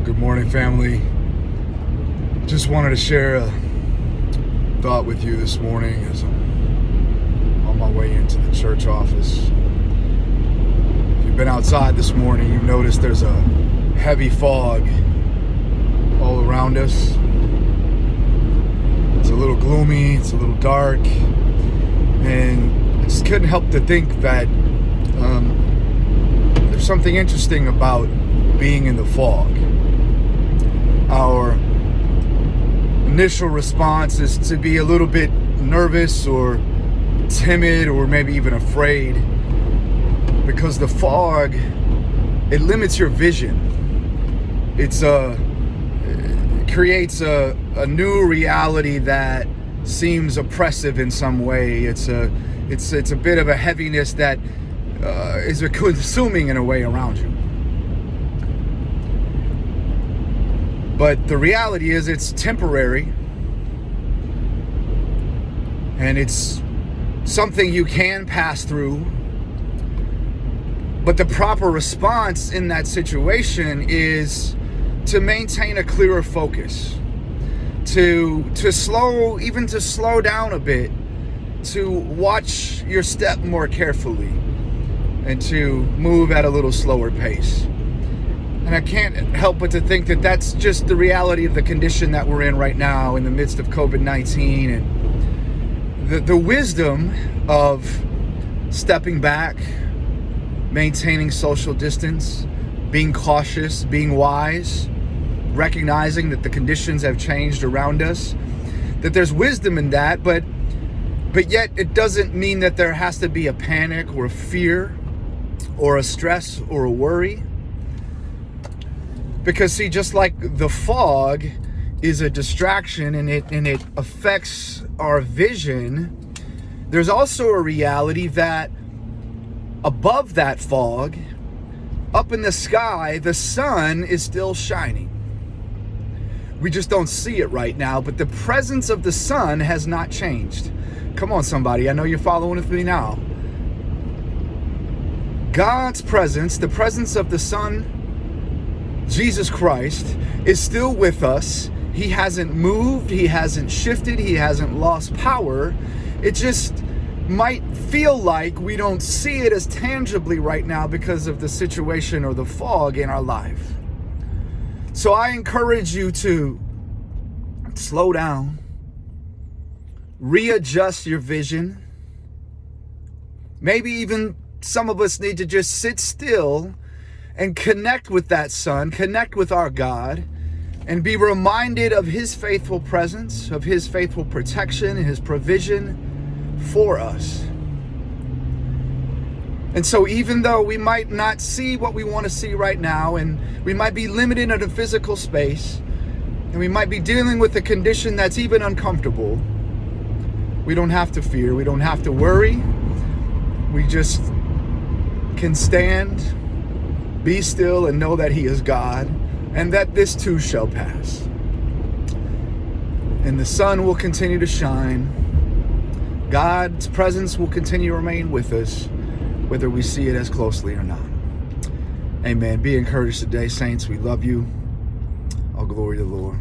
Good morning, family. Just wanted to share a thought with you this morning as I'm on my way into the church office. If you've been outside this morning, you've noticed there's a heavy fog all around us. It's a little gloomy, it's a little dark, and I just couldn't help to think that there's something interesting about being in the fog. Our initial response is to be a little bit nervous or timid or maybe even afraid, because the fog, it limits your vision. It creates a new reality that seems oppressive in some way. It's a bit of a heaviness that is consuming in a way around you. But the reality is it's temporary, and it's something you can pass through. But the proper response in that situation is to maintain a clearer focus, to slow down a bit, to watch your step more carefully, and to move at a little slower pace. And I can't help but to think that that's just the reality of the condition that we're in right now in the midst of COVID-19, and the wisdom of stepping back, maintaining social distance, being cautious, being wise, recognizing that the conditions have changed around us, that there's wisdom in that, but yet it doesn't mean that there has to be a panic or a fear or a stress or a worry. Because see, just like the fog is a distraction and it affects our vision, there's also a reality that above that fog, up in the sky, the sun is still shining. We just don't see it right now, but the presence of the sun has not changed. Come on, somebody, I know you're following with me now. God's presence, the presence of the Son, Jesus Christ, is still with us. He hasn't moved, he hasn't shifted, he hasn't lost power. It just might feel like we don't see it as tangibly right now because of the situation or the fog in our life. So I encourage you to slow down, readjust your vision. Maybe even some of us need to just sit still and connect with that Son, connect with our God, and be reminded of His faithful presence, of His faithful protection, His provision for us. And so even though we might not see what we want to see right now, and we might be limited in a physical space, and we might be dealing with a condition that's even uncomfortable, we don't have to fear, we don't have to worry. We just can stand, be still, and know that He is God, and that this too shall pass. And the sun will continue to shine. God's presence will continue to remain with us, whether we see it as closely or not. Amen. Be encouraged today, saints. We love you. All glory to the Lord.